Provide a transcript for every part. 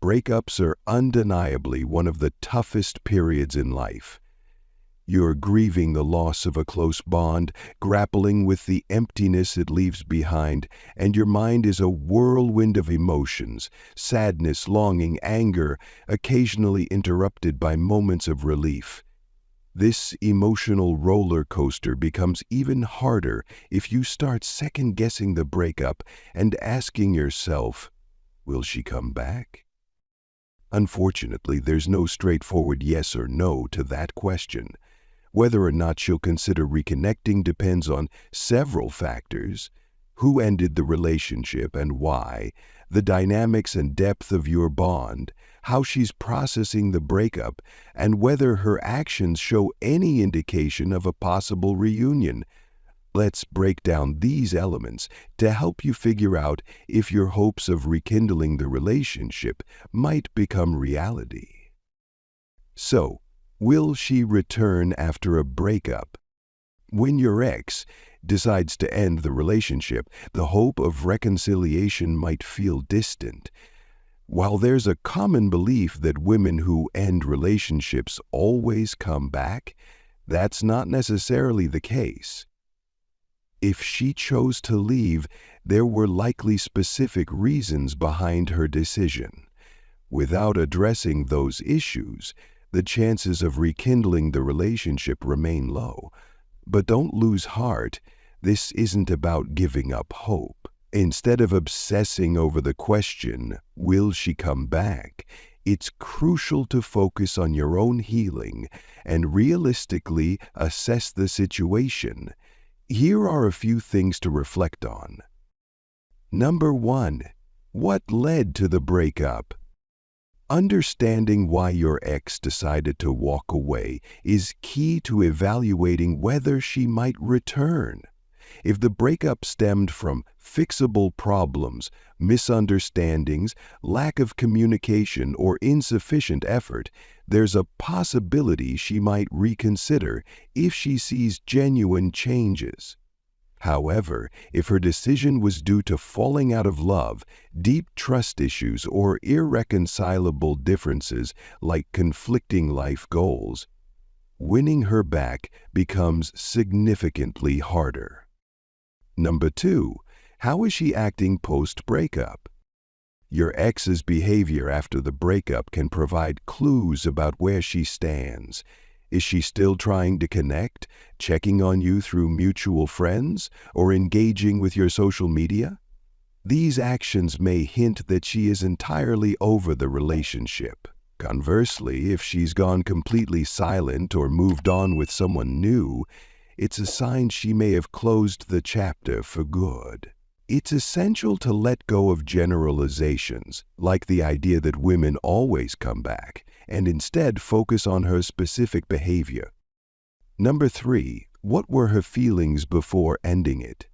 breakups are undeniably one of the toughest periods in life. You're grieving the loss of a close bond, grappling with the emptiness it leaves behind, and your mind is a whirlwind of emotions, sadness, longing, anger, occasionally interrupted by moments of relief. This emotional roller coaster becomes even harder if you start second-guessing the breakup and asking yourself, will she come back? Unfortunately, there's no straightforward yes or no to that question. Whether or not she'll consider reconnecting depends on several factors: who ended the relationship and why, the dynamics and depth of your bond, how she's processing the breakup, and whether her actions show any indication of a possible reunion. Let's break down these elements to help you figure out if your hopes of rekindling the relationship might become reality. So, will she return after a breakup? When your ex decides to end the relationship, the hope of reconciliation might feel distant. While there's a common belief that women who end relationships always come back, that's not necessarily the case. If she chose to leave, there were likely specific reasons behind her decision. Without addressing those issues, the chances of rekindling the relationship remain low. But don't lose heart. This isn't about giving up hope. Instead of obsessing over the question, will she come back, it's crucial to focus on your own healing and realistically assess the situation. Here are a few things to reflect on. Number 1. What led to the breakup? Understanding why your ex decided to walk away is key to evaluating whether she might return. If the breakup stemmed from fixable problems, misunderstandings, lack of communication, or insufficient effort, there's a possibility she might reconsider if she sees genuine changes. However, if her decision was due to falling out of love, deep trust issues, or irreconcilable differences like conflicting life goals, winning her back becomes significantly harder. Number 2, how is she acting post-breakup? Your ex's behavior after the breakup can provide clues about where she stands. Is she still trying to connect, checking on you through mutual friends, or engaging with your social media? These actions may hint that she is entirely over the relationship. Conversely, if she's gone completely silent or moved on with someone new, it's a sign she may have closed the chapter for good. It's essential to let go of generalizations, like the idea that women always come back, and instead focus on her specific behavior. Number 3, what were her feelings before ending it?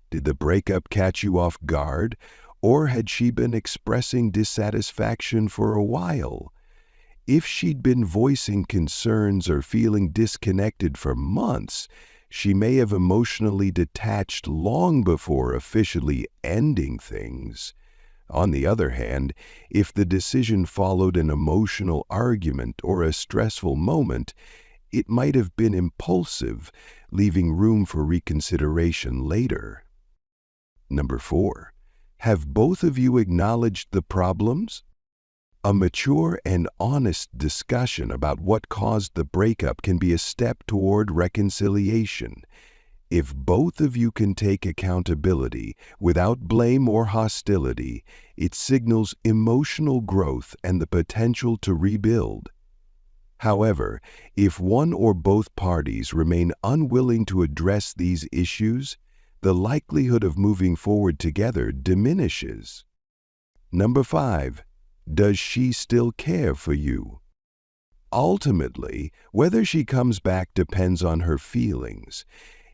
Did the breakup catch you off guard, or had she been expressing dissatisfaction for a while? If she'd been voicing concerns or feeling disconnected for months, she may have emotionally detached long before officially ending things. On the other hand, if the decision followed an emotional argument or a stressful moment, it might have been impulsive, leaving room for reconsideration later. Number 4, have both of you acknowledged the problems? A mature and honest discussion about what caused the breakup can be a step toward reconciliation. If both of you can take accountability without blame or hostility, it signals emotional growth and the potential to rebuild. However, if one or both parties remain unwilling to address these issues, the likelihood of moving forward together diminishes. Number 5, does she still care for you? Ultimately, whether she comes back depends on her feelings.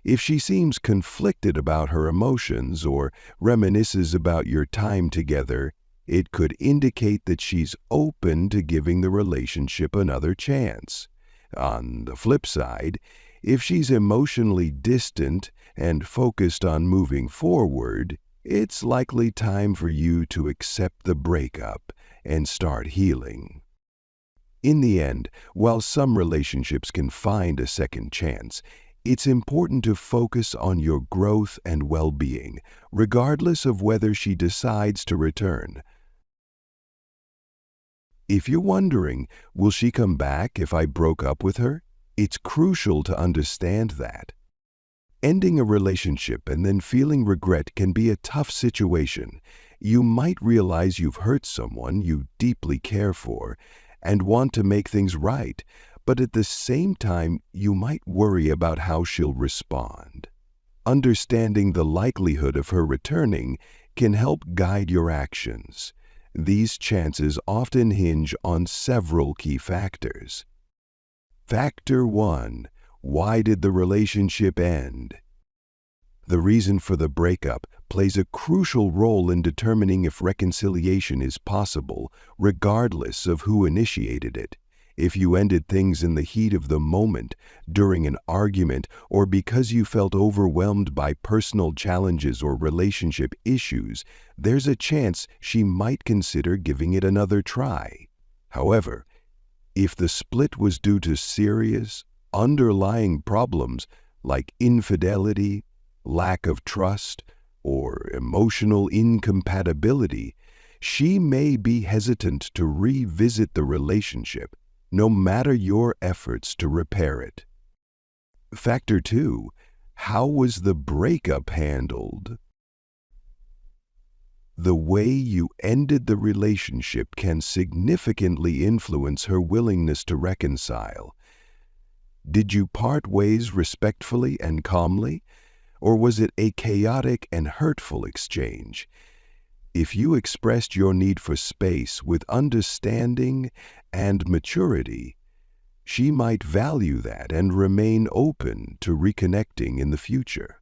If she seems conflicted about her emotions or reminisces about your time together, it could indicate that she's open to giving the relationship another chance. On the flip side, if she's emotionally distant and focused on moving forward, it's likely time for you to accept the breakup and start healing. In the end, while some relationships can find a second chance, it's important to focus on your growth and well-being, regardless of whether she decides to return. If you're wondering, will she come back if I broke up with her? It's crucial to understand that. Ending a relationship and then feeling regret can be a tough situation. You might realize you've hurt someone you deeply care for and want to make things right, but at the same time, you might worry about how she'll respond. Understanding the likelihood of her returning can help guide your actions. These chances often hinge on several key factors. Factor 1. Why did the relationship end? The reason for the breakup plays a crucial role in determining if reconciliation is possible, regardless of who initiated it. If you ended things in the heat of the moment, during an argument, or because you felt overwhelmed by personal challenges or relationship issues, there's a chance she might consider giving it another try. However, if the split was due to serious, underlying problems like infidelity, lack of trust, or emotional incompatibility, she may be hesitant to revisit the relationship, no matter your efforts to repair it. Factor 2. How was the breakup handled? The way you ended the relationship can significantly influence her willingness to reconcile. Did you part ways respectfully and calmly, or was it a chaotic and hurtful exchange? If you expressed your need for space with understanding and maturity, she might value that and remain open to reconnecting in the future.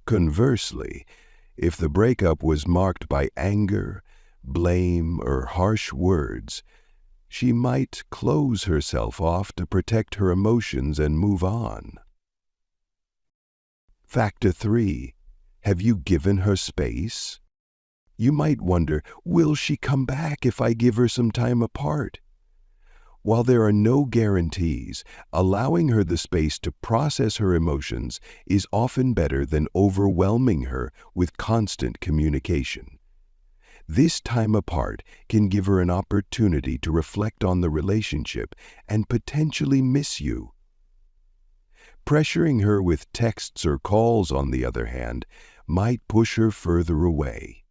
Conversely, if the breakup was marked by anger, blame, or harsh words, she might close herself off to protect her emotions and move on. Factor 3. Have you given her space? You might wonder, will she come back if I give her some time apart? While there are no guarantees, allowing her the space to process her emotions is often better than overwhelming her with constant communication. This time apart can give her an opportunity to reflect on the relationship and potentially miss you. Pressuring her with texts or calls, on the other hand, might push her further away.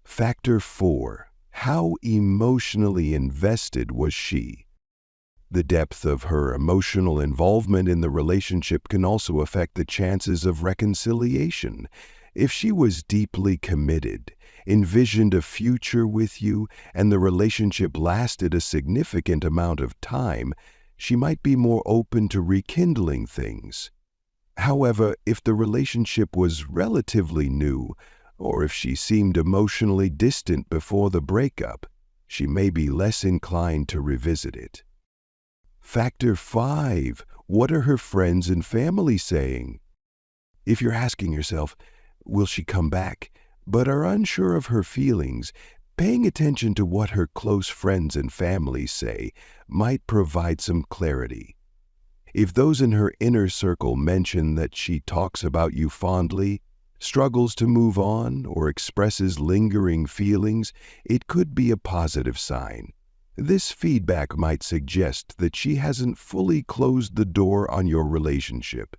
Factor 4. How emotionally invested was she? The depth of her emotional involvement in the relationship can also affect the chances of reconciliation. If she was deeply committed, envisioned a future with you, and the relationship lasted a significant amount of time, she might be more open to rekindling things. However, if the relationship was relatively new, or if she seemed emotionally distant before the breakup, she may be less inclined to revisit it. Factor 5. What are her friends and family saying? If you're asking yourself, will she come back, but are unsure of her feelings, paying attention to what her close friends and family say might provide some clarity. If those in her inner circle mention that she talks about you fondly, struggles to move on, or expresses lingering feelings, it could be a positive sign. This feedback might suggest that she hasn't fully closed the door on your relationship.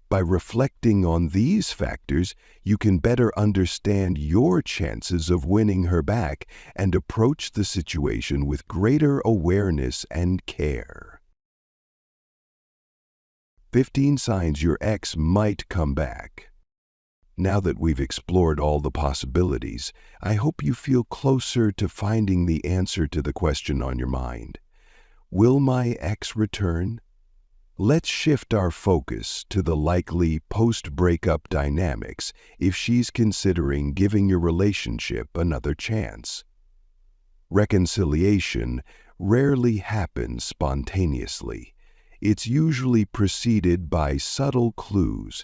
By reflecting on these factors, you can better understand your chances of winning her back and approach the situation with greater awareness and care. 15 signs your ex might come back. Now that we've explored all the possibilities, I hope you feel closer to finding the answer to the question on your mind. Will my ex return? Let's shift our focus to the likely post-breakup dynamics if she's considering giving your relationship another chance. Reconciliation rarely happens spontaneously. It's usually preceded by subtle clues.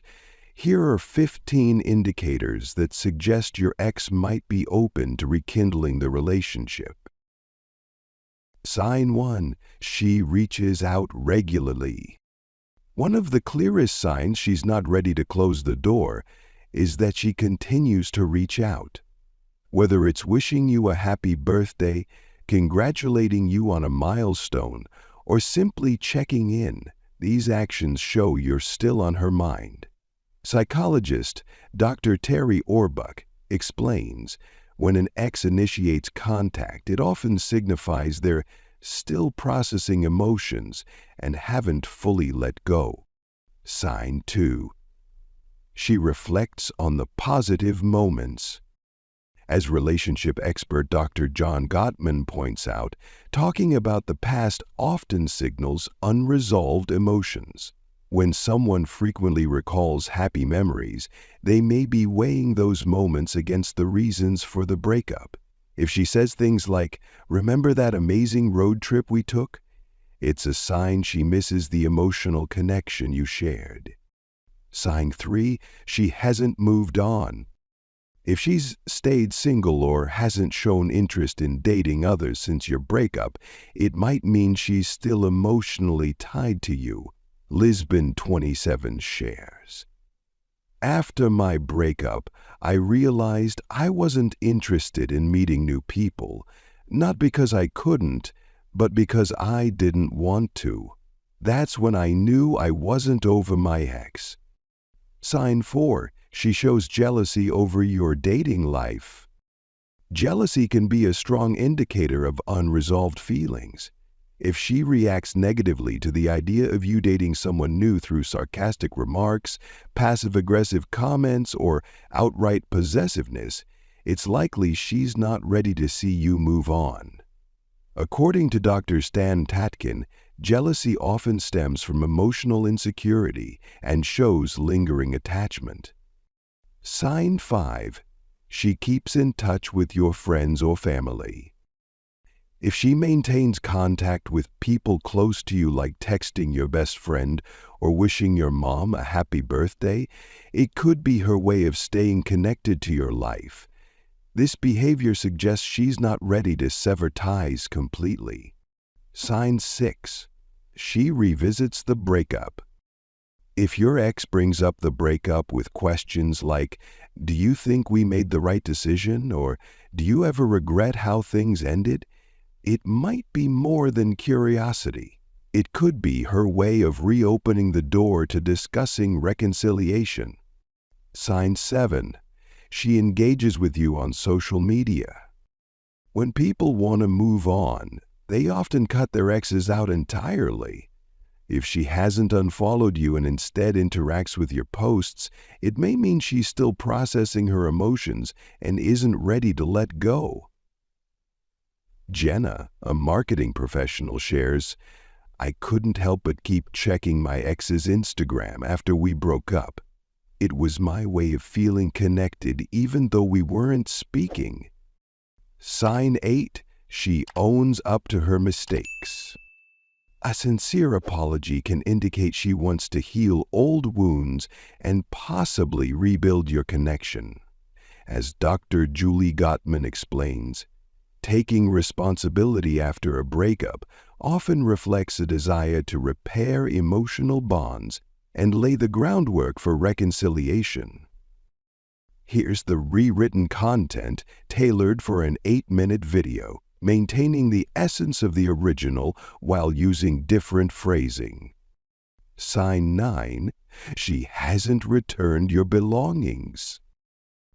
Here are 15 indicators that suggest your ex might be open to rekindling the relationship. Sign 1. She reaches out regularly. One of the clearest signs she's not ready to close the door is that she continues to reach out. Whether it's wishing you a happy birthday, congratulating you on a milestone, or simply checking in, these actions show you're still on her mind. Psychologist Dr. Terry Orbuck explains, when an ex initiates contact, it often signifies they're still processing emotions and haven't fully let go. Sign 2. She reflects on the positive moments. As relationship expert Dr. John Gottman points out, talking about the past often signals unresolved emotions. When someone frequently recalls happy memories, they may be weighing those moments against the reasons for the breakup. If she says things like, "Remember that amazing road trip we took?" it's a sign she misses the emotional connection you shared. Sign 3, she hasn't moved on. If she's stayed single or hasn't shown interest in dating others since your breakup, it might mean she's still emotionally tied to you. Lisbon 27 shares. After my breakup, I realized I wasn't interested in meeting new people, not because I couldn't, but because I didn't want to. That's when I knew I wasn't over my ex. Sign 4. She shows jealousy over your dating life. Jealousy can be a strong indicator of unresolved feelings. If she reacts negatively to the idea of you dating someone new through sarcastic remarks, passive-aggressive comments, or outright possessiveness, it's likely she's not ready to see you move on. According to Dr. Stan Tatkin, jealousy often stems from emotional insecurity and shows lingering attachment. Sign 5. She keeps in touch with your friends or family. If she maintains contact with people close to you, like texting your best friend or wishing your mom a happy birthday, it could be her way of staying connected to your life. This behavior suggests she's not ready to sever ties completely. Sign 6. She revisits the breakup. If your ex brings up the breakup with questions like, "Do you think we made the right decision?" or "Do you ever regret how things ended?" it might be more than curiosity. It could be her way of reopening the door to discussing reconciliation. Sign 7. She engages with you on social media. When people want to move on, they often cut their exes out entirely. If she hasn't unfollowed you and instead interacts with your posts, it may mean she's still processing her emotions and isn't ready to let go. Jenna, a marketing professional, shares, "I couldn't help but keep checking my ex's Instagram after we broke up. It was my way of feeling connected even though we weren't speaking." Sign 8. She owns up to her mistakes. A sincere apology can indicate she wants to heal old wounds and possibly rebuild your connection. As Dr. Julie Gottman explains, taking responsibility after a breakup often reflects a desire to repair emotional bonds and lay the groundwork for reconciliation. Here's the rewritten content tailored for an 8-minute video, maintaining the essence of the original while using different phrasing. Sign 9. She hasn't returned your belongings.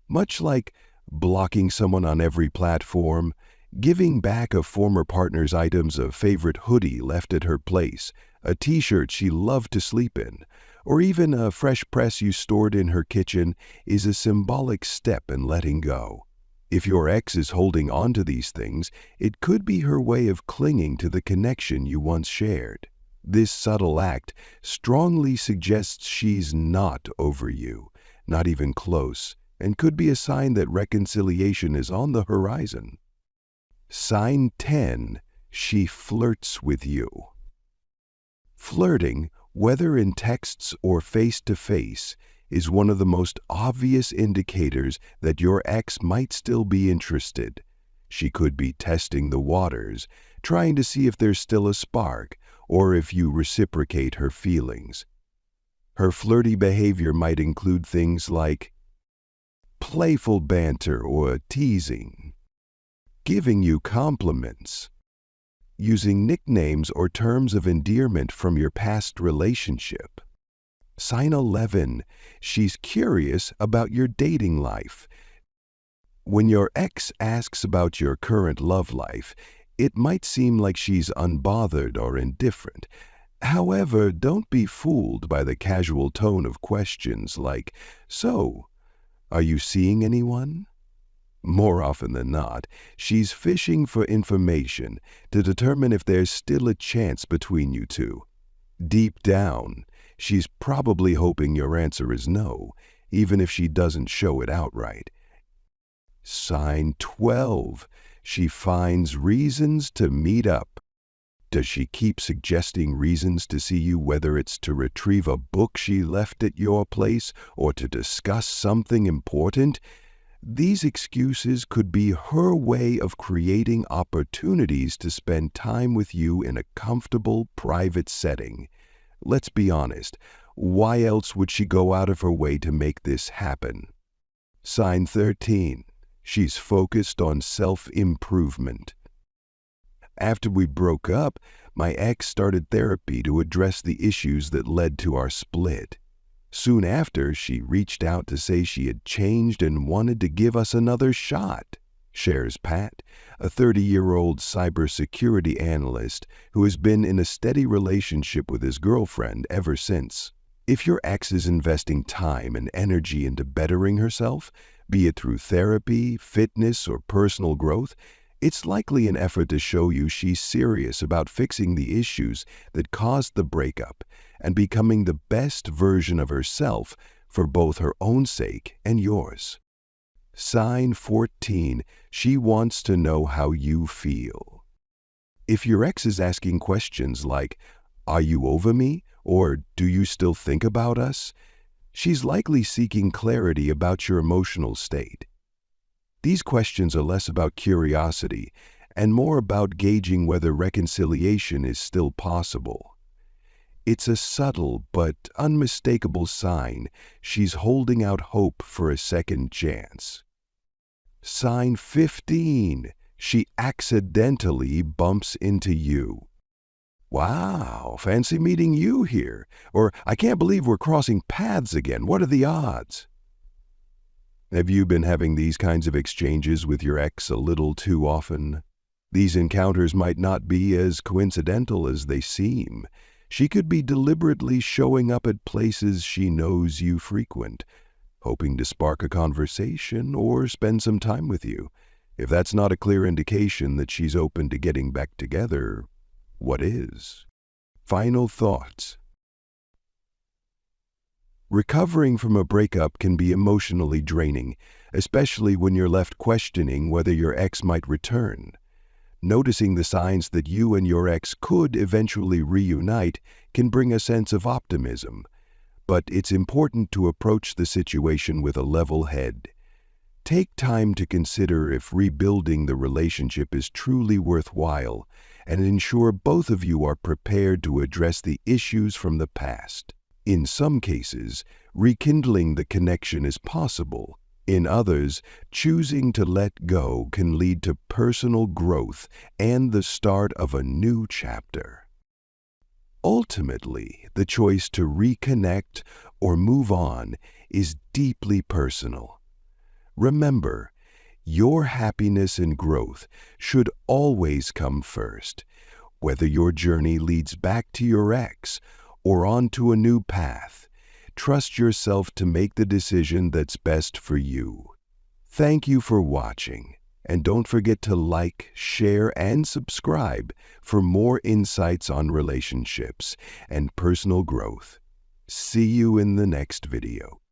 Much like blocking someone on every platform, giving back a former partner's items, a favorite hoodie left at her place, a t-shirt she loved to sleep in, or even a fresh press you stored in her kitchen is a symbolic step in letting go. If your ex is holding on to these things, it could be her way of clinging to the connection you once shared. This subtle act strongly suggests she's not over you, not even close, and could be a sign that reconciliation is on the horizon. Sign 10. She flirts with you. Flirting, whether in texts or face-to-face, is one of the most obvious indicators that your ex might still be interested. She could be testing the waters, trying to see if there's still a spark or if you reciprocate her feelings. Her flirty behavior might include things like playful banter or teasing, giving you compliments, using nicknames or terms of endearment from your past relationship. Sign 11. She's curious about your dating life. When your ex asks about your current love life, it might seem like she's unbothered or indifferent. However, don't be fooled by the casual tone of questions like, "So, are you seeing anyone?" More often than not, she's fishing for information to determine if there's still a chance between you two. Deep down, she's probably hoping your answer is no, even if she doesn't show it outright. Sign 12. She finds reasons to meet up. Does she keep suggesting reasons to see you, whether it's to retrieve a book she left at your place or to discuss something important? These excuses could be her way of creating opportunities to spend time with you in a comfortable, private setting. Let's be honest, why else would she go out of her way to make this happen? Sign 13. She's focused on self-improvement. After we broke up, my ex started therapy to address the issues that led to our split. Soon after, she reached out to say she had changed and wanted to give us another shot, shares Pat, a 30-year-old cybersecurity analyst who has been in a steady relationship with his girlfriend ever since. If your ex is investing time and energy into bettering herself, be it through therapy, fitness, or personal growth, it's likely an effort to show you she's serious about fixing the issues that caused the breakup and becoming the best version of herself for both her own sake and yours. Sign 14. She wants to know how you feel. If your ex is asking questions like, "Are you over me?" or "Do you still think about us?" she's likely seeking clarity about your emotional state. These questions are less about curiosity and more about gauging whether reconciliation is still possible. It's a subtle but unmistakable sign she's holding out hope for a second chance. Sign 15. She accidentally bumps into you. "Wow, fancy meeting you here," or "I can't believe we're crossing paths again. What are the odds?" Have you been having these kinds of exchanges with your ex a little too often? These encounters might not be as coincidental as they seem. She could be deliberately showing up at places she knows you frequent, hoping to spark a conversation or spend some time with you. If that's not a clear indication that she's open to getting back together, what is? Final thoughts. Recovering from a breakup can be emotionally draining, especially when you're left questioning whether your ex might return. Noticing the signs that you and your ex could eventually reunite can bring a sense of optimism, but it's important to approach the situation with a level head. Take time to consider if rebuilding the relationship is truly worthwhile, and ensure both of you are prepared to address the issues from the past. In some cases, rekindling the connection is possible. In others, choosing to let go can lead to personal growth and the start of a new chapter. Ultimately, the choice to reconnect or move on is deeply personal. Remember, your happiness and growth should always come first, whether your journey leads back to your ex or onto a new path. Trust yourself to make the decision that's best for you. Thank you for watching, and don't forget to like, share, and subscribe for more insights on relationships and personal growth. See you in the next video.